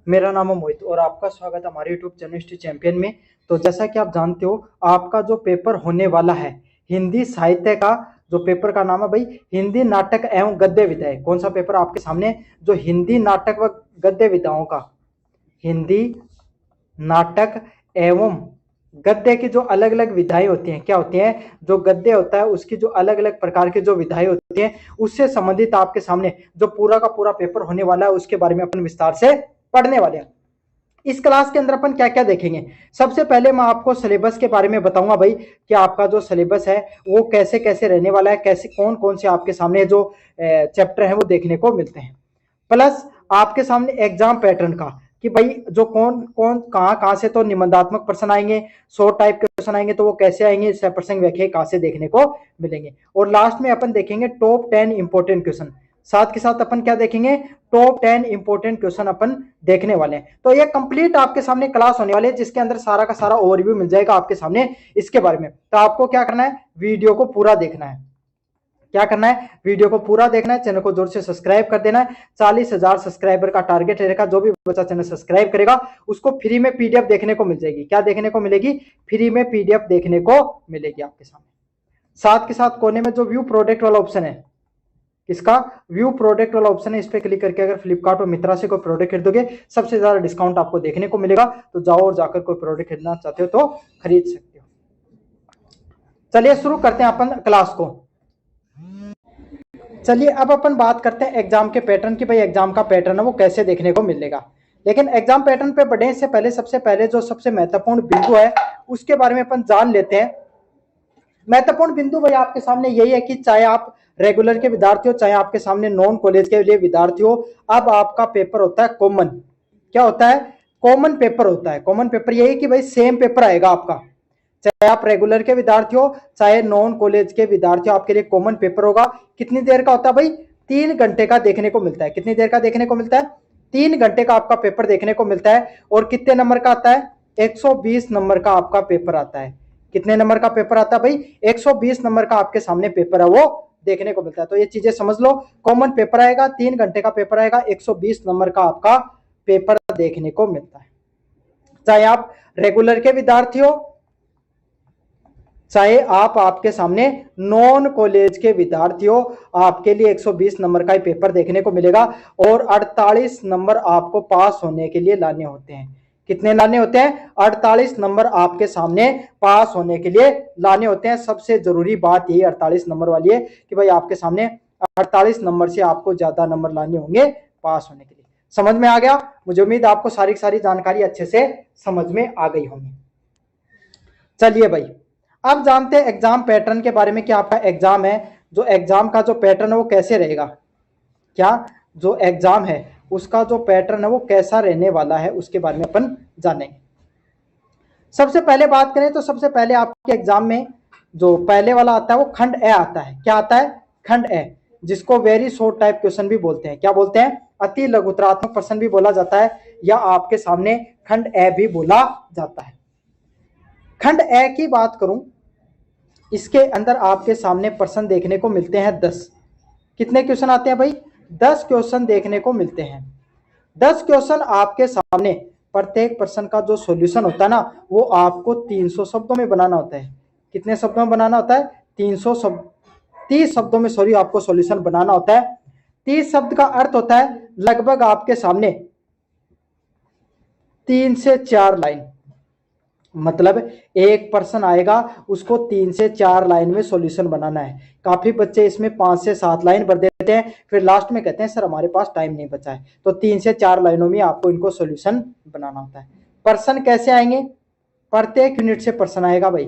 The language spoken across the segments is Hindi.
मेरा नाम है मोहित और आपका स्वागत है हमारे यूट्यूब चैनल हिस्ट्री चैंपियन में। तो जैसा कि आप जानते हो, आपका जो पेपर होने वाला है हिंदी साहित्य का, जो पेपर का नाम है भाई हिंदी नाटक एवं गद्य विधाएं। कौन सा पेपर आपके सामने? जो हिंदी नाटक व गद्य विधाओं का, हिंदी नाटक एवं गद्य की जो अलग अलग विधाएं होती हैं, क्या होती हैं? जो गद्य होता है उसकी जो अलग अलग प्रकार की जो विधाएं होती हैं, उससे संबंधित आपके सामने जो पूरा का पूरा पेपर होने वाला है उसके बारे में अपन विस्तार से पढ़ने वाले हैं। इस क्लास के अंदर अपन क्या क्या देखेंगे? सबसे पहले मैं आपको सिलेबस के बारे में बताऊंगा भाई कि आपका जो सिलेबस है वो कैसे कैसे रहने वाला है, कैसे कौन कौन से आपके सामने जो चैप्टर है वो देखने को मिलते हैं। प्लस आपके सामने एग्जाम पैटर्न का कि भाई जो कौन कौन कहाँ से तो निबंधात्मक प्रश्न आएंगे, 100 टाइप के क्वेश्चन आएंगे, तो वो कैसे आएंगे, इससे प्रसंग व्याख्या कहाँ से देखने को मिलेंगे। और लास्ट में अपन देखेंगे टॉप 10 इंपोर्टेंट क्वेश्चन। साथ के साथ अपन क्या देखेंगे? टॉप 10 इंपोर्टेंट क्वेश्चन अपन देखने वाले हैं। तो ये कंप्लीट आपके सामने क्लास होने वाली है जिसके अंदर सारा का सारा ओवरव्यू मिल जाएगा आपके सामने इसके बारे में। तो आपको क्या करना है? वीडियो को पूरा देखना है। क्या करना है? वीडियो को पूरा देखना है, चैनल को जोर से सब्सक्राइब कर देना है। 40,000 सब्सक्राइबर का टारगेट रहेगा। जो भी बच्चा चैनल सब्सक्राइब करेगा उसको फ्री में पीडीएफ देखने को मिल जाएगी। क्या देखने को मिलेगी? फ्री में पीडीएफ देखने को मिलेगी आपके सामने। साथ के साथ कोने में जो व्यू प्रोडक्ट वाला ऑप्शन है, इसका व्यू प्रोडक्ट वाला ऑप्शन है, इस पे क्लिक करके अगर फ्लिपकार्ट और मित्रा से कोई प्रोडक्ट खरीदोगे सबसे ज्यादा डिस्काउंट आपको देखने को मिलेगा। तो जाओ और जाकर कोई प्रोडक्ट खरीदना चाहते हो तो खरीद सकते हो। चलिए शुरू करते हैं अपन क्लास को। चलिए अब अपन बात करते हैं एग्जाम के पैटर्न की। भाई एग्जाम का पैटर्न है वो कैसे देखने को मिलेगा। लेकिन एग्जाम पैटर्न पे बढ़ने से पहले सबसे पहले जो सबसे महत्वपूर्ण बिंदु है उसके बारे में अपन जान लेते हैं। महत्वपूर्ण बिंदु भाई आपके सामने यही है कि चाहे आप रेगुलर के विद्यार्थी हो, चाहे आपके सामने नॉन कॉलेज के लिए विद्यार्थी हो, अब आपका पेपर होता है कॉमन। क्या होता है? कॉमन पेपर होता है। कॉमन पेपर यही कि भाई सेम पेपर आएगा आपका, चाहे आप रेगुलर के विद्यार्थी हो चाहे नॉन कॉलेज के विद्यार्थी हो, आपके लिए कॉमन पेपर होगा। कितनी देर का होता है भाई? 3 घंटे का देखने को मिलता है। कितनी देर का देखने को मिलता है? 3 घंटे का आपका पेपर देखने को मिलता है। और कितने नंबर का आता है? 120 नंबर का आपका पेपर आता है। कितने नंबर का पेपर आता है भाई? 120 नंबर का आपके सामने पेपर है वो देखने को मिलता है। तो ये चीजें समझ लो, कॉमन पेपर आएगा, 3 घंटे का पेपर आएगा, 120 नंबर का आपका पेपर देखने को मिलता है। चाहे आप रेगुलर के विद्यार्थी हो, चाहे आप आपके सामने नॉन कॉलेज के विद्यार्थी हो, आपके लिए 120 नंबर का ही पेपर देखने को मिलेगा। और 48 नंबर आपको पास होने के लिए लाने होते हैं। कितने लाने होते हैं? 48 नंबर आपके सामने पास होने के लिए लाने होते हैं। सबसे जरूरी बात यही 48 नंबर वाली है कि भाई आपके सामने 48 नंबर से आपको ज्यादा नंबर लाने होंगे पास होने के लिए। समझ में आ गया? मुझे उम्मीद आपको सारी जानकारी अच्छे से समझ में आ गई होगी। चलिए भाई अब जानते हैं एग्जाम पैटर्न के बारे में कि आपका एग्जाम है, जो एग्जाम का जो पैटर्न है वो कैसे रहेगा। क्या जो एग्जाम है उसका जो पैटर्न है वो कैसा रहने वाला है उसके बारे में अपन जानेंगे। सबसे पहले बात करें तो सबसे पहले आपके एग्जाम में जो पहले वाला आता है वो खंड ए आता है। क्या आता है? खंड ए, जिसको वेरी शॉर्ट टाइप क्वेश्चन भी बोलते हैं। क्या बोलते हैं? अति लघुतरात्मक प्रश्न भी बोला जाता है, या आपके सामने खंड ए भी बोला जाता है। खंड ए की बात करूं, इसके अंदर आपके सामने प्रश्न देखने को मिलते हैं 10। कितने क्वेश्चन आते हैं भाई? 10 क्वेश्चन देखने को मिलते हैं। 10 क्वेश्चन आपके सामने, प्रत्येक प्रश्न का जो सॉल्यूशन होता है ना वो आपको 300 शब्दों में बनाना होता है। कितने शब्दों में बनाना होता है? 30 शब्दों में आपको सॉल्यूशन बनाना होता है। 30 शब्द का अर्थ होता है लगभग आपके सामने 3 से 4 लाइन। मतलब एक पर्सन आएगा उसको 3 से 4 लाइन में सॉल्यूशन बनाना है। काफी बच्चे इसमें 5 से 7 लाइन भर देते हैं, फिर लास्ट में कहते हैं सर हमारे पास टाइम नहीं बचा है। तो 3 से 4 लाइनों में आपको इनको सॉल्यूशन बनाना होता है। पर्सन कैसे आएंगे? प्रत्येक यूनिट से पर्सन आएगा भाई।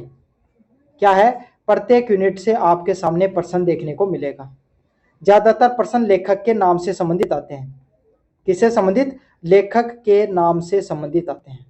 क्या है? प्रत्येक यूनिट से आपके सामने पर्सन देखने को मिलेगा। ज्यादातर पर्सन लेखक के नाम से संबंधित आते हैं। किससे संबंधित? लेखक के नाम से संबंधित आते हैं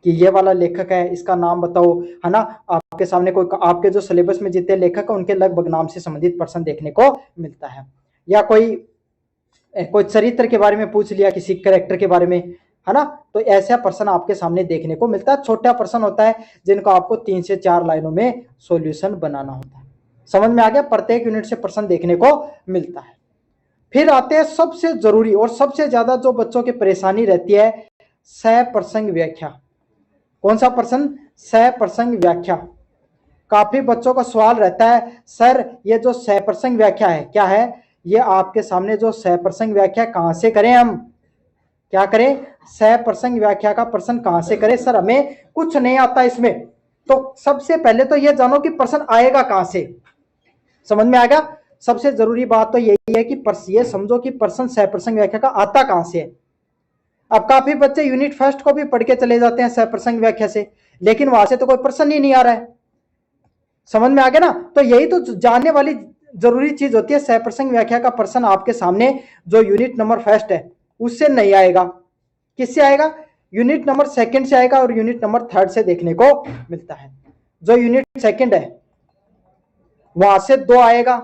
कि ये वाला लेखक है, इसका नाम बताओ, है ना। आपके सामने कोई आपके जो सिलेबस में जितने लेखक है उनके लगभग नाम से संबंधित पर्सन देखने को मिलता है। या कोई चरित्र के बारे में पूछ लिया, किसी कैरेक्टर के बारे में, है ना, तो ऐसा पर्सन आपके सामने देखने को मिलता है। छोटा पर्सन होता है जिनको आपको 3 से 4 लाइनों में सॉल्यूशन बनाना होता है। समझ में आ गया? प्रत्येक यूनिट से पर्सन देखने को मिलता है। फिर आते हैं सबसे जरूरी और सबसे ज्यादा जो बच्चों की परेशानी रहती है, सप्रसंग व्याख्या। कौन सा प्रश्न? सप्रसंग व्याख्या। काफी बच्चों का सवाल रहता है, सर ये जो सप्रसंग व्याख्या है क्या है? ये आपके सामने जो सप्रसंग व्याख्या कहां से करें हम? क्या करें? सप्रसंग व्याख्या का प्रश्न कहां से करें? सर हमें कुछ नहीं आता इसमें। तो सबसे पहले तो ये जानो कि प्रश्न आएगा कहां से। समझ में आएगा? सबसे जरूरी बात तो यही है कि ये समझो कि प्रश्न सप्रसंग व्याख्या का आता कहां से है। अब काफी बच्चे यूनिट फर्स्ट को भी पढ़ के चले जाते हैं सप्रसंग व्याख्या से, लेकिन वहां से तो कोई प्रश्न ही नहीं आ रहा है। समझ में आ गया ना? तो यही तो जानने वाली जरूरी चीज होती है। सप्रसंग व्याख्या का प्रश्न आपके सामने जो यूनिट नंबर फर्स्ट है उससे नहीं आएगा। किससे आएगा? यूनिट नंबर सेकंड से आएगा और यूनिट नंबर थर्ड से देखने को मिलता है। जो यूनिट सेकंड है वहां से 2 आएगा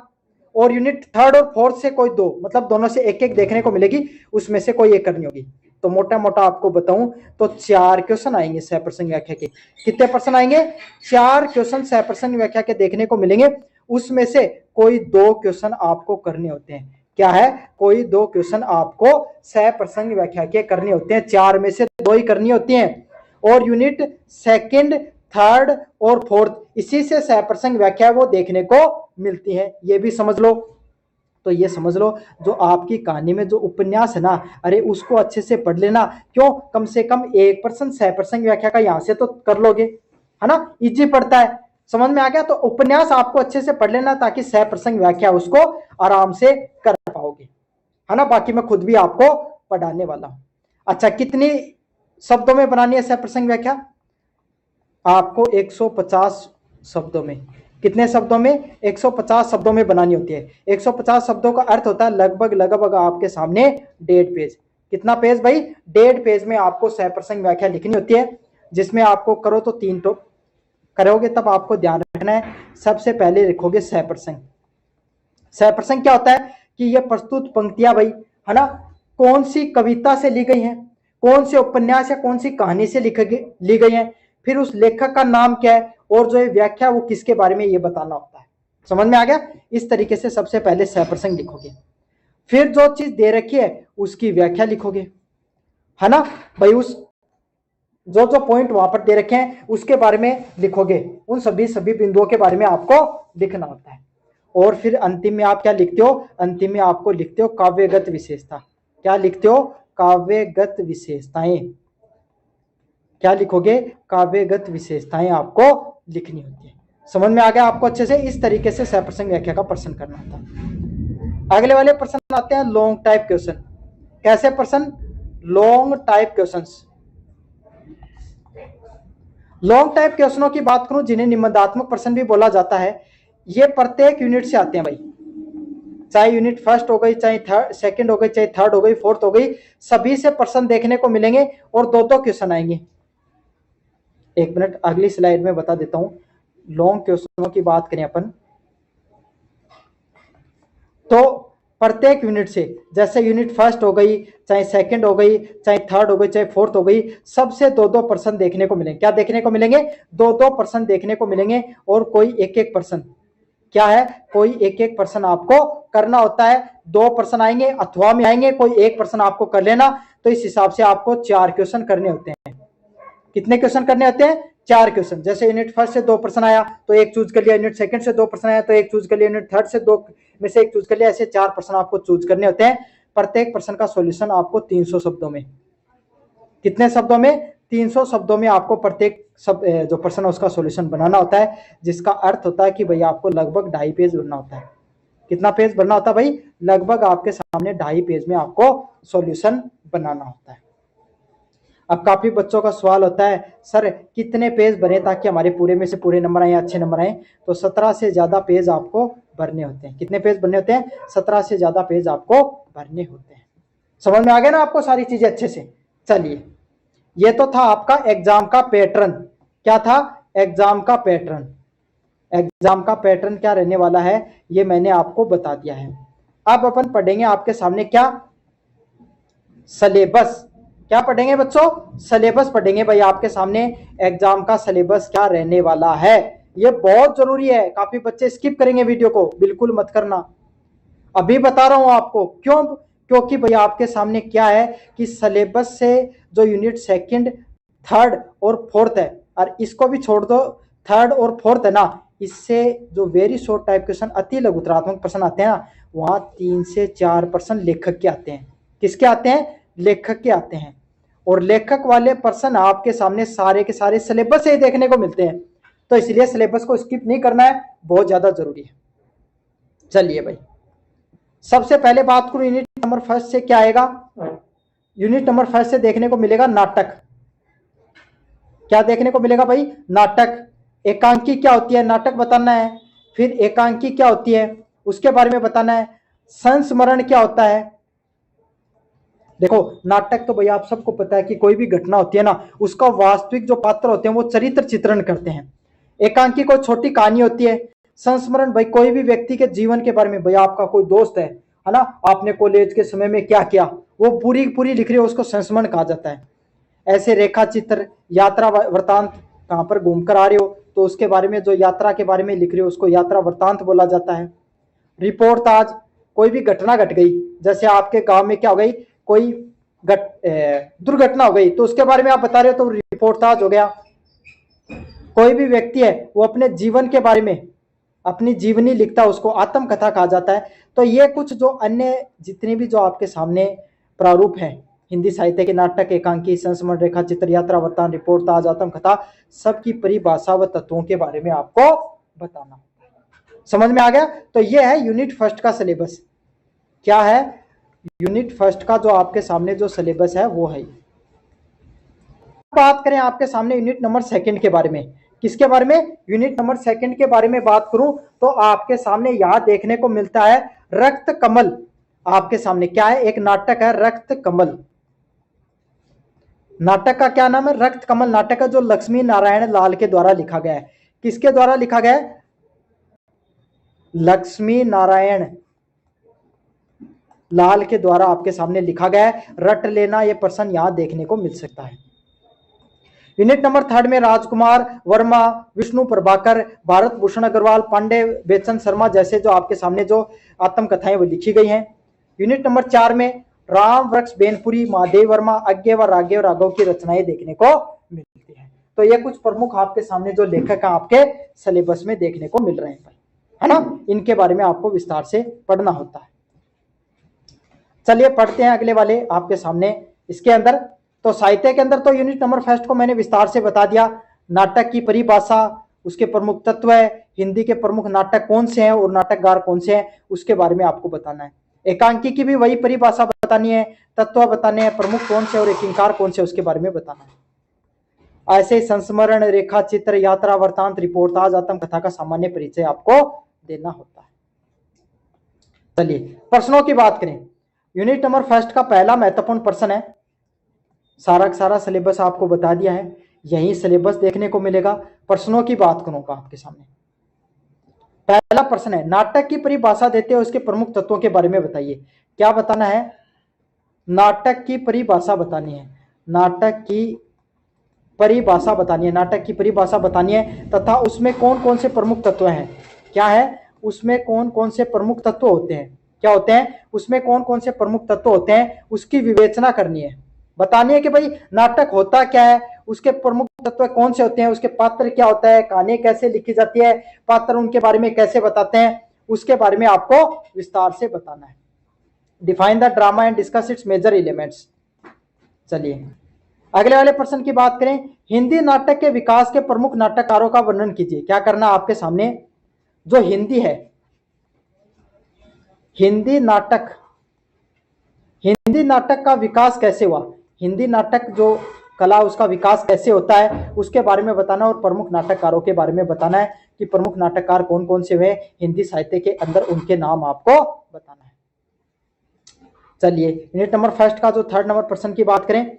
और यूनिट थर्ड और फोर्थ से कोई 2, मतलब दोनों से एक एक देखने को मिलेगी, उसमें से कोई एक करनी होगी। तो मोटा मोटा आपको बताऊं तो 4 क्वेश्चन आएंगे सप्रसंग व्याख्या के। कितने प्रश्न आएंगे? 4 क्वेश्चन सप्रसंग व्याख्या के देखने को मिलेंगे। उसमें से कोई 2 क्वेश्चन आपको करने होते हैं। क्या है? कोई 2 क्वेश्चन आपको सप्रसंग व्याख्या के करने होते हैं। 4 में से 2 ही करनी होती हैं। और यूनिट सेकंड, थर्ड और फोर्थ इसी से सप्रसंग व्याख्या वो देखने को मिलती है। ये भी समझ लो। तो ये समझ लो जो आपकी कहानी में जो उपन्यास है ना, अरे उसको अच्छे से पढ़ लेना। क्यों? कम से कम 1% सप्रसंग व्याख्या का यहां से तो कर लोगे, है ना? इजी पड़ता है। समझ में आ गया? तो उपन्यास आपको अच्छे से पढ़ लेना ताकि सप्रसंग व्याख्या उसको आराम से कर पाओगे, है ना? बाकी मैं खुद भी आपको पढ़ाने वाला हूं। अच्छा, कितनी शब्दों में बनानी है सप्रसंग व्याख्या? आपको 150 शब्दों में। कितने शब्दों में? 150 शब्दों में बनानी होती है। 150 शब्दों का अर्थ होता है लगभग लगभग आपके सामने 1.5 पेज। कितना पेज भाई? 1.5 पेज में आपको सप्रसंग व्याख्या लिखनी होती है, जिसमें आपको करो तो 3 तो करोगे। तब आपको ध्यान रखना है, सबसे पहले लिखोगे सप्रसंग। सप्रसंग क्या होता है कि ये प्रस्तुत पंक्तियां भाई, है ना, कौन सी कविता से ली गई हैं, कौन से उपन्यास या कौन सी कहानी से ली गई हैं, फिर उस लेखक का नाम क्या है, और जो व्याख्या वो किसके बारे में ये बताना होता है। समझ में आ गया? इस तरीके से सबसे पहले सप्रसंग लिखोगे, फिर जो चीज दे रखी है उसकी व्याख्या लिखोगे, है ना भाई। उस जो जो पॉइंट वहां पर दे रखे हैं उसके बारे में लिखोगे। उन सभी बिंदुओं के बारे में आपको लिखना होता है। और फिर अंतिम में आप क्या लिखते हो? अंतिम में आपको लिखते हो काव्यगत विशेषता। क्या लिखते हो? काव्यगत विशेषताएं। क्या लिखोगे? काव्यगत विशेषताएं आपको लिखनी होती है। समझ में आ गया आपको अच्छे से? इस तरीके से सप्रसंग व्याख्या का प्रश्न करना होता है। अगले वाले प्रश्न आते हैं लॉन्ग टाइप क्वेश्चन। कैसे प्रश्न? Long type questions. Long type क्वेश्चनों की बात करूं जिन्हें निबंधात्मक प्रश्न भी बोला जाता है, ये प्रत्येक यूनिट से आते हैं भाई। चाहे यूनिट फर्स्ट हो गई, चाहे थर्ड सेकंड हो गई, चाहे थर्ड हो गई, फोर्थ हो गई, सभी से प्रश्न देखने को मिलेंगे और 2-2 क्वेश्चन आएंगे। एक मिनट, अगली स्लाइड में बता देता हूं। लॉन्ग क्वेश्चनों की बात करें अपन तो प्रत्येक यूनिट से, जैसे यूनिट फर्स्ट हो गई, चाहे सेकंड हो गई, चाहे थर्ड हो गई, चाहे फोर्थ हो गई, सबसे 2-2 प्रश्न देखने को मिलेंगे। क्या देखने को मिलेंगे? 2-2 प्रश्न देखने को मिलेंगे। और कोई एक प्रश्न, क्या है, कोई एक प्रश्न आपको करना होता है। 2 प्रश्न आएंगे अथवा में आएंगे, कोई एक प्रश्न आपको कर लेना। तो इस हिसाब से आपको 4 क्वेश्चन करने होते हैं। कितने क्वेश्चन करने होते हैं? 4 क्वेश्चन। जैसे यूनिट फर्स्ट से 2 प्रश्न आया तो एक चूज कर लिया, यूनिट सेकंड से 2 प्रश्न आया तो एक चूज कर लिया, यूनिट थर्ड से 2 में से एक चूज कर लिया। ऐसे 4 प्रश्न आपको चूज करने होते हैं। प्रत्येक प्रश्न का सॉल्यूशन आपको 300 शब्दों में। कितने शब्दों में? 300 शब्दों में आपको प्रत्येक जो प्रश्न है उसका सॉल्यूशन बनाना होता है, जिसका अर्थ होता है कि भाई आपको लगभग 2.5 पेज भरना होता है। कितना पेज भरना होता है भाई? लगभग आपके सामने 2.5 पेज में आपको सॉल्यूशन बनाना होता है। अब काफी बच्चों का सवाल होता है, सर कितने पेज भरें ताकि हमारे पूरे में से पूरे नंबर आए, अच्छे नंबर आए? तो 17 से ज्यादा पेज आपको भरने होते हैं। कितने पेज भरने होते हैं? 17 से ज्यादा पेज आपको भरने होते हैं। समझ में आ गया ना आपको सारी चीजें अच्छे से? चलिए, ये तो था आपका एग्जाम का पैटर्न। क्या था? एग्जाम का पैटर्न। एग्जाम का पैटर्न क्या रहने वाला है ये मैंने आपको बता दिया है। अब अपन पढ़ेंगे आपके सामने क्या? सिलेबस। क्या पढ़ेंगे बच्चों? सिलेबस पढ़ेंगे भाई आपके सामने। एग्जाम का सिलेबस क्या रहने वाला है ये बहुत जरूरी है। काफी बच्चे स्किप करेंगे वीडियो को, बिल्कुल मत करना। अभी बता रहा हूं आपको। क्यों? क्योंकि भैया आपके सामने क्या है कि सिलेबस से जो यूनिट सेकंड, थर्ड और फोर्थ है, और इसको भी छोड़ दो, थर्ड और फोर्थ है ना, इससे जो वेरी शॉर्ट टाइप क्वेश्चन, अति लघुतरात्मक प्रश्न आते हैं ना, वहां 3 से 4% लेखक के आते हैं। किसके आते हैं? लेखक के आते हैं। और लेखक वाले प्रश्न आपके सामने सारे के सारे सिलेबस से देखने को मिलते हैं, तो इसलिए सिलेबस को स्किप नहीं करना है, बहुत ज्यादा जरूरी है। चलिए भाई, सबसे पहले बात करूं यूनिट नंबर फर्स्ट से क्या आएगा। यूनिट नंबर फर्स्ट से देखने को मिलेगा नाटक। क्या देखने को मिलेगा भाई? नाटक। एकांकी क्या होती है, नाटक बताना है। फिर एकांकी क्या होती है उसके बारे में बताना है। संस्मरण क्या होता है। देखो नाटक तो भैया आप सबको पता है कि कोई भी घटना होती है ना, उसका वास्तविक जो पात्र होते हैं वो चरित्र चित्रण करते हैं। एकांकी को छोटी कहानी होती है। संस्मरण भाई कोई भी व्यक्ति के जीवन के बारे में, भैया आपका कोई दोस्त है ना, आपने कॉलेज के समय में क्या किया, वो पूरी पूरी लिख रही है, उसको संस्मरण कहा जाता है। ऐसे रेखा चित्र, यात्रा वृतांत, कहां पर घूमकर आ रहे हो तो उसके बारे में, जो यात्रा के बारे में लिख रहे हो उसको यात्रा वृतांत बोला जाता है। रिपोर्ट आज, कोई भी घटना घट गई, जैसे आपके गांव में क्या हो गई, कोई दुर्घटना हो गई तो उसके बारे में आप बता रहे हो तो रिपोर्टाज हो गया। कोई भी व्यक्ति है वो अपने जीवन के बारे में अपनी जीवनी लिखता है, उसको आत्मकथा कहा जाता है। तो ये कुछ जो अन्य जितने भी जो आपके सामने प्रारूप हैं हिंदी साहित्य के, नाटक, एकांकी, संस्मरण, रेखा चित्र, यात्रा वृत्तांत, रिपोर्टाज, आत्मकथा, सबकी परिभाषा व तत्वों के बारे में आपको बताना। समझ में आ गया? तो ये है यूनिट फर्स्ट का सिलेबस। क्या है? यूनिट फर्स्ट का जो आपके सामने जो सिलेबस है वो है। बात करें आपके सामने यूनिट नंबर सेकंड के बारे में। किसके बारे में? यूनिट नंबर सेकंड के बारे में बात करूं तो आपके सामने यहां देखने को मिलता है रक्त कमल। आपके सामने क्या है? एक नाटक है रक्त कमल। नाटक का क्या नाम है? रक्त कमल नाटक है, जो लक्ष्मी नारायण लाल के द्वारा लिखा गया है। किसके द्वारा लिखा गया है? लक्ष्मी नारायण लाल के द्वारा आपके सामने लिखा गया है। रट लेना, यह प्रश्न यहां देखने को मिल सकता है। यूनिट नंबर थर्ड में राजकुमार वर्मा, विष्णु प्रभाकर, भारत भूषण अग्रवाल, पांडे बेचन शर्मा जैसे जो आपके सामने जो आत्मकथाएं वो लिखी गई हैं। यूनिट नंबर 4 में राम वृक्ष बेनपुरी, महादेव वर्मा, अज्ञे व राघव राघव की रचनाएं देखने को मिलती हैं। तो ये कुछ प्रमुख आपके सामने जो लेखक हैं आपके सिलेबस में देखने को मिल रहे हैं, है ना। इनके बारे में आपको विस्तार से पढ़ना होता है। चलिए पढ़ते हैं अगले वाले आपके सामने। इसके अंदर तो साहित्य के अंदर तो यूनिट नंबर फर्स्ट को मैंने विस्तार से बता दिया। नाटक की परिभाषा, उसके प्रमुख तत्व है, हिंदी के प्रमुख नाटक कौन से हैं और नाटककार कौन से हैं उसके बारे में आपको बताना है। एकांकी की भी वही परिभाषा बतानी है, तत्व बताने हैं, प्रमुख कौन से और एकांकार कौन से उसके बारे में बताना है। ऐसे संस्मरण, रेखा चित्र, यात्रा वृत्तांत, रिपोर्टाज, आत्मकथा का सामान्य परिचय आपको देना होता है। चलिए प्रश्नों की बात करें। यूनिट नंबर फर्स्ट का पहला महत्वपूर्ण प्रश्न है, सारा का सारा सिलेबस आपको बता दिया है, यही सिलेबस देखने को मिलेगा। प्रश्नों की बात करूंगा आपके सामने। पहला प्रश्न है, नाटक की परिभाषा देते हैं उसके प्रमुख तत्वों के बारे में बताइए। क्या बताना है? नाटक की परिभाषा बतानी है। नाटक की परिभाषा बतानी है, नाटक की परिभाषा बतानी है तथा उसमें कौन कौन से प्रमुख तत्व हैं। क्या है? उसमें कौन कौन से प्रमुख तत्व होते हैं। क्या होते हैं? उसमें कौन कौन से प्रमुख तत्व होते हैं उसकी विवेचना करनी है। बतानी है कि भाई नाटक होता क्या है, उसके प्रमुख तत्व कौन से होते हैं, उसके पात्र क्या होता है, कहानी कैसे लिखी जाती है, पात्र उनके बारे में कैसे बताते हैं, उसके बारे में आपको विस्तार से बताना है। Define the drama and discuss its major elements. चलिए अगले वाले प्रश्न की बात करें। हिंदी नाटक के विकास के प्रमुख नाटककारों का वर्णन कीजिए। क्या करना आपके सामने? जो हिंदी है, हिंदी नाटक का विकास कैसे हुआ, हिंदी नाटक जो कला उसका विकास कैसे होता है उसके बारे में बताना और प्रमुख नाटककारों के बारे में बताना है कि प्रमुख नाटककार कौन कौन से हुए हिंदी साहित्य के अंदर, उनके नाम आपको बताना है। चलिए यूनिट नंबर फर्स्ट का जो थर्ड नंबर प्रश्न की बात करें।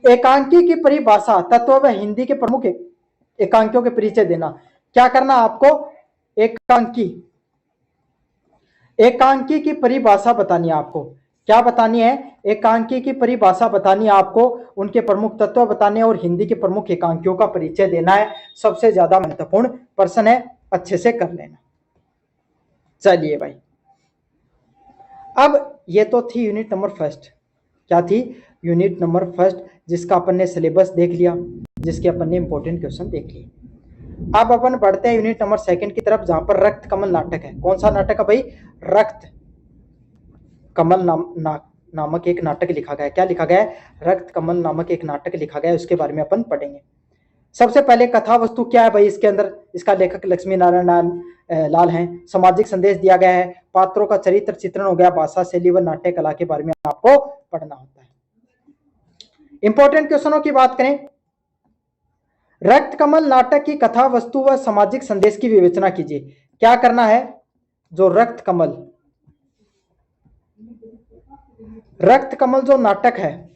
एकांकी की परिभाषा, तत्व व हिंदी के प्रमुख एकांकियों के परिचय देना। क्या करना आपको? एकांकी की परिभाषा बतानी है आपको। क्या बतानी है? एकांकी की परिभाषा बतानी है आपको, उनके प्रमुख तत्व बताने और हिंदी के प्रमुख एकांकियों का परिचय देना है। सबसे ज्यादा महत्वपूर्ण प्रश्न है, अच्छे से कर लेना। चलिए भाई अब ये तो थी यूनिट नंबर फर्स्ट, क्या थी, यूनिट नंबर फर्स्ट, जिसका अपन ने सिलेबस देख लिया, जिसके अपन ने इंपॉर्टेंट क्वेश्चन देख लिए। अब अपन बढ़ते हैं यूनिट नंबर सेकंड की तरफ, जहां पर रक्त कमल नाटक है। कौन सा नाटक है भाई, रक्त कमल नामक एक नाटक लिखा गया है। क्या लिखा गया है, रक्त कमल नामक एक नाटक लिखा गया है, उसके बारे में अपन पढ़ेंगे। सबसे पहले कथा वस्तु क्या है भाई इसके अंदर, इसका लेखक लक्ष्मी नारायण लाल हैं। सामाजिक संदेश दिया गया है, पात्रों का चरित्र चित्रण हो गया, भाषा शैली व नाट्य कला के बारे में आपको पढ़ना होता है। इंपॉर्टेंट क्वेश्चनों की बात करें, रक्त कमल नाटक की कथा वस्तु व सामाजिक संदेश की विवेचना कीजिए। क्या करना है, जो रक्त कमल जो नाटक है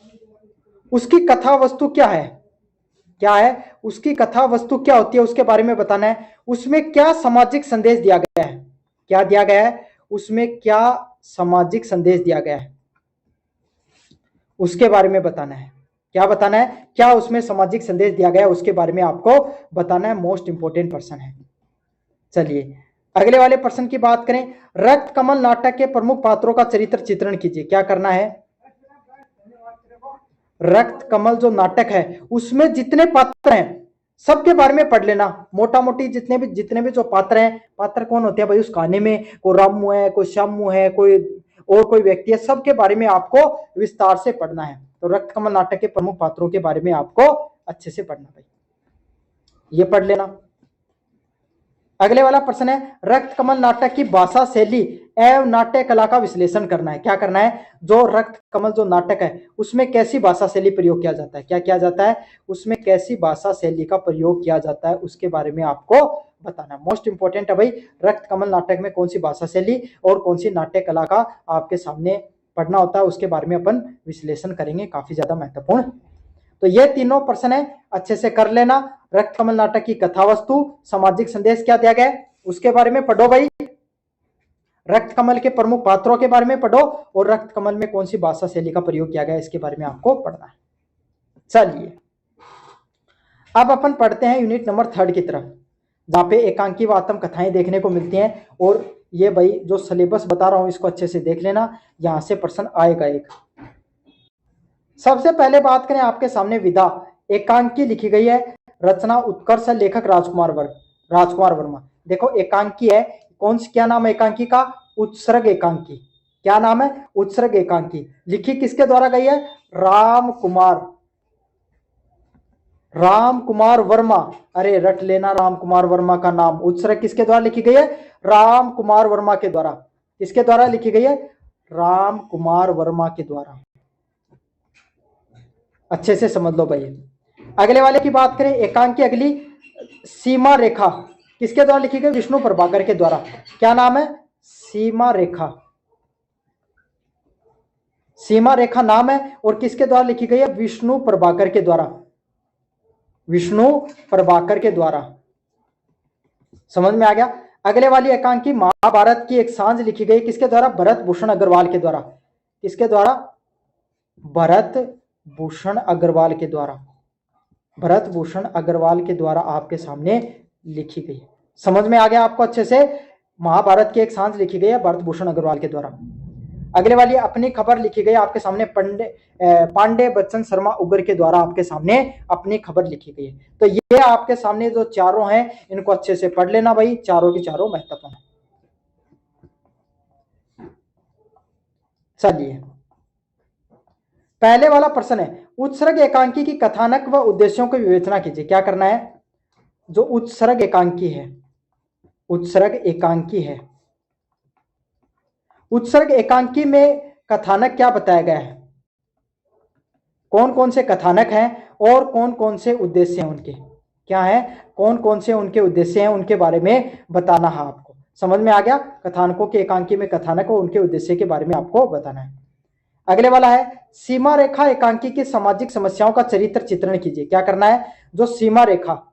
उसकी कथा वस्तु क्या है, उसकी कथा वस्तु क्या होती है, उसके बारे में बताना है। उसमें क्या सामाजिक संदेश दिया गया है, क्या दिया गया है, उसमें क्या सामाजिक संदेश दिया गया है, उसके बारे में बताना है। क्या बताना है, क्या उसमें सामाजिक संदेश दिया गया है, उसके बारे में आपको बताना है। मोस्ट इंपोर्टेंट प्रश्न है। चलिए अगले वाले प्रश्न की बात करें, रक्त कमल नाटक के प्रमुख पात्रों का चरित्र चित्रण कीजिए। क्या करना है, रक्त कमल जो नाटक है उसमें जितने पात्र हैं सबके बारे में पढ़ लेना, मोटा मोटी जितने भी जो पात्र हैं, पात्र कौन होते हैं भाई उस कहानी में, कोई रामू है, कोई श्यामू है, कोई व्यक्ति है, सबके बारे में आपको विस्तार से पढ़ना है। तो रक्त कमल नाटक के प्रमुख पात्रों के बारे में आपको अच्छे से पढ़ना भाई, ये पढ़ लेना। अगले वाला प्रश्न है, रक्त कमल नाटक की भाषा शैली एवं नाट्य कला का विश्लेषण करना है। क्या करना है, जो रक्त कमल जो नाटक है उसमें कैसी भाषा शैली प्रयोग किया जाता है, क्या किया जाता है, उसमें कैसी भाषा शैली का प्रयोग किया जाता है, उसके बारे में आपको बताना है। मोस्ट इंपोर्टेंट है भाई, रक्त कमल नाटक में कौन सी भाषा शैली और कौन सी नाट्य कला का आपके सामने पढ़ना होता है, उसके बारे में अपन विश्लेषण करेंगे, काफी ज्यादा महत्वपूर्ण। तो ये तीनों प्रश्न है, अच्छे से कर लेना। रक्त कमल नाटक की कथा वस्तु, सामाजिक संदेश क्या दिया गया उसके बारे में पढ़ो भाई, रक्त कमल के प्रमुख पात्रों के बारे में पढ़ो, और रक्त कमल में कौन सी भाषा शैली का प्रयोग किया गया इसके बारे में आपको पढ़ना है। चलिए अब अपन पढ़ते हैं यूनिट नंबर थर्ड की तरफ, जहां पे एकांकी व आत्म कथाएं देखने को मिलती हैं। और ये भाई जो सिलेबस बता रहा हूं इसको अच्छे से देख लेना, यहां से प्रश्न आएगा एक। सबसे पहले बात करें, आपके सामने विधा एकांकी लिखी गई है, रचना उत्कर्ष, लेखक राजकुमार वर्मा। देखो एकांकी है, क्या नाम है एकांकी का, उत्सर्ग एकांकी। क्या नाम है, उत्सर्ग एकांकी। लिखी किसके द्वारा गई है, राम कुमार वर्मा। अरे रट लेना राम कुमार वर्मा का नाम। उत्सर्ग किसके द्वारा लिखी गई है, राम कुमार वर्मा के द्वारा। किसके द्वारा लिखी गई है, राम कुमार वर्मा के द्वारा। अच्छे से समझ लो भाई। अगले वाले की बात करें, एकांकी अगली सीमा रेखा किसके द्वारा लिखी गई, विष्णु प्रभाकर के द्वारा। क्या नाम है, सीमा रेखा नाम है, और किसके द्वारा लिखी गई है, विष्णु प्रभाकर के द्वारा। समझ में आ गया। अगले वाली एकांकी महाभारत की एक सांझ लिखी गई, किसके द्वारा, भरत भूषण अग्रवाल के द्वारा। किसके द्वारा, भरत भूषण अग्रवाल के द्वारा आपके सामने लिखी गई। समझ में आ गया आपको अच्छे से, महाभारत की एक सांझ लिखी गई है भरत भूषण अग्रवाल के द्वारा। अगले वाली अपनी खबर लिखी गई आपके सामने पांडे बच्चन शर्मा उगर के द्वारा आपके सामने अपनी खबर लिखी गई है। तो ये आपके सामने जो चारों हैं इनको अच्छे से पढ़ लेना भाई, चारों की चारों महत्वपूर्ण है। चलिए पहले वाला प्रश्न है, उत्सर्ग एकांकी की कथानक व उद्देश्यों की विवेचना कीजिए। क्या करना है, जो उत्सर्ग एकांकी है, उत्सर्ग एकांकी में कथानक क्या बताया गया है, कौन कौन से कथानक हैं और कौन कौन से उद्देश्य हैं उनके, क्या है, कौन कौन से उनके उद्देश्य हैं, उनके बारे में बताना है आपको। समझ में आ गया, कथानकों के एकांकी में कथानक और उनके उद्देश्य के बारे में आपको बताना है। अगले वाला है, सीमा रेखा एकांकी की सामाजिक समस्याओं का चरित्र चित्रण कीजिए। क्या करना है, जो सीमा रेखा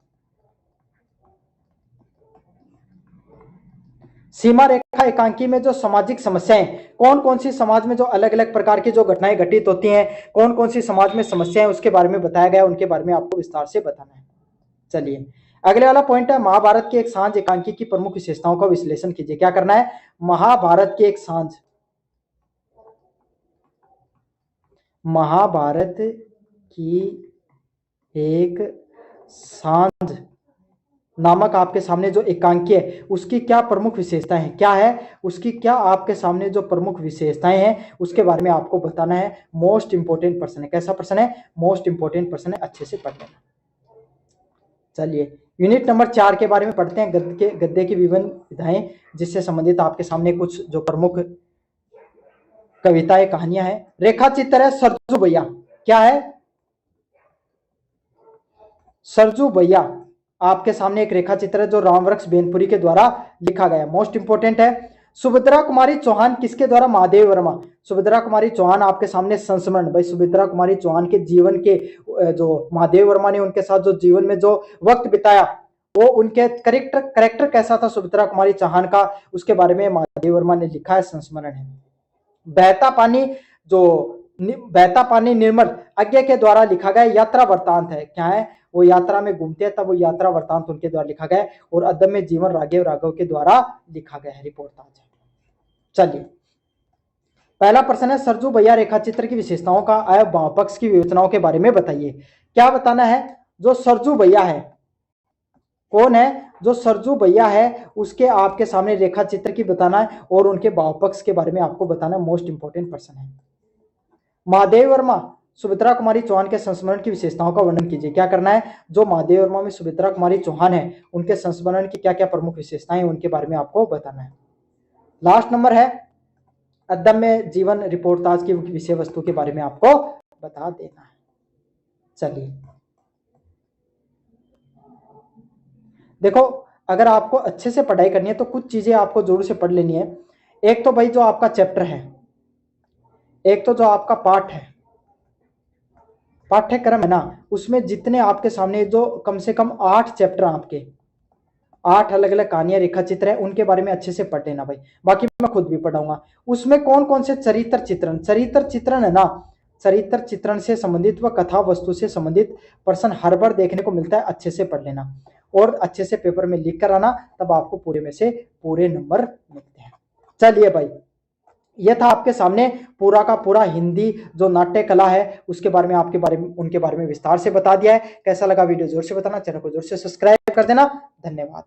एकांकी में जो सामाजिक समस्याएं, कौन कौन सी समाज में जो अलग अलग प्रकार की जो घटनाएं घटित होती हैं, कौन कौन सी समाज में समस्याएं, उसके बारे में बताया गया, उनके बारे में आपको विस्तार से बताना है। चलिए अगले वाला पॉइंट है, महाभारत की एक सांझ एकांकी की प्रमुख विशेषताओं का विश्लेषण कीजिए। क्या करना है, महाभारत की एक सांझ महाभारत की एक सांझ नामक आपके सामने जो एकांकी है उसकी क्या प्रमुख विशेषताएं हैं, क्या है उसकी, क्या आपके सामने जो प्रमुख विशेषताएं हैं उसके बारे में आपको बताना है। मोस्ट इंपोर्टेंट प्रश्न है। कैसा प्रश्न है? मोस्ट इंपोर्टेंट प्रश्न है, अच्छे से पढ़ लेना। चलिए यूनिट नंबर 4 के बारे में पढ़ते हैं, गद्य की विभिन्न विधाएं, जिससे संबंधित आपके सामने कुछ जो प्रमुख कविताएं कहानियां हैं। रेखा चित्र है सरजू भैया। क्या है? सरजू भैया आपके सामने एक रेखा चित्र है जो रामवृक्ष बेनपुरी के द्वारा लिखा गया। मोस्ट इंपोर्टेंट है। सुभद्रा कुमारी चौहान किसके द्वारा? महादेव वर्मा। सुभद्रा कुमारी चौहान आपके सामने संस्मरण, भाई सुभद्रा कुमारी चौहान के जीवन के जो महादेव वर्मा ने उनके साथ जो जीवन में जो वक्त बिताया, वो उनके करेक्टर कैसा था सुभद्रा कुमारी चौहान का, उसके बारे में महादेव वर्मा ने लिखा है, संस्मरण है। बहता पानी निर्मल अज्ञ के द्वारा लिखा गया यात्रा वृतांत है। क्या है? वो यात्रा में घूमते हैं तब वो यात्रा वृतांत उनके द्वारा लिखा गया और अदम्य जीवन राघव के द्वारा लिखा गया है, रिपोर्टाज। चलिए पहला प्रश्न है, सरजू भैया रेखा चित्र की विशेषताओं का आय पक्ष की विवेचनाओं के बारे में बताइए। क्या बताना है? जो सरजू भैया है, कौन है? जो सरजू भैया है उसके आपके सामने रेखा चित्र की बताना है और उनके भाव पक्ष के बारे में आपको बताना है। मोस्ट इंपोर्टेंट प्रश्न है। महादेव वर्मा सुभद्रा कुमारी चौहान के संस्मरण की विशेषताओं का वर्णन कीजिए। क्या करना है? जो महादेव वर्मा में सुभद्रा कुमारी चौहान है उनके संस्मरण की क्या क्या प्रमुख विशेषताएं हैं उनके बारे में आपको बताना है। लास्ट नंबर है अदम्य जीवन रिपोर्टाज की विषय वस्तु के बारे में आपको बता देना है। चलिए देखो, अगर आपको अच्छे से पढ़ाई करनी है तो कुछ चीजें आपको जरूर से पढ़ लेनी है। एक तो भाई जो आपका चैप्टर है, एक तो जो आपका पाठ है, पाठ्यक्रम है ना, उसमें जितने आपके सामने जो कम से कम 8 चैप्टर आपके 8 अलग अलग कहानियां रेखा चित्र है उनके बारे में अच्छे से पढ़ लेना भाई। बाकी मैं खुद भी पढ़ाऊंगा। उसमें कौन कौन से चरित्र चित्रण है ना, चरित्र चित्रण से संबंधित व कथा वस्तु से संबंधित प्रश्न हर बार देखने को मिलता है, अच्छे से पढ़ लेना और अच्छे से पेपर में लिख कर आना, तब आपको पूरे में से पूरे नंबर मिलते हैं। चलिए भाई, यह था आपके सामने पूरा का पूरा हिंदी जो नाट्य कला है उसके बारे में उनके बारे में विस्तार से बता दिया है। कैसा लगा वीडियो जोर से बताना, चैनल को जोर से सब्सक्राइब कर देना। धन्यवाद।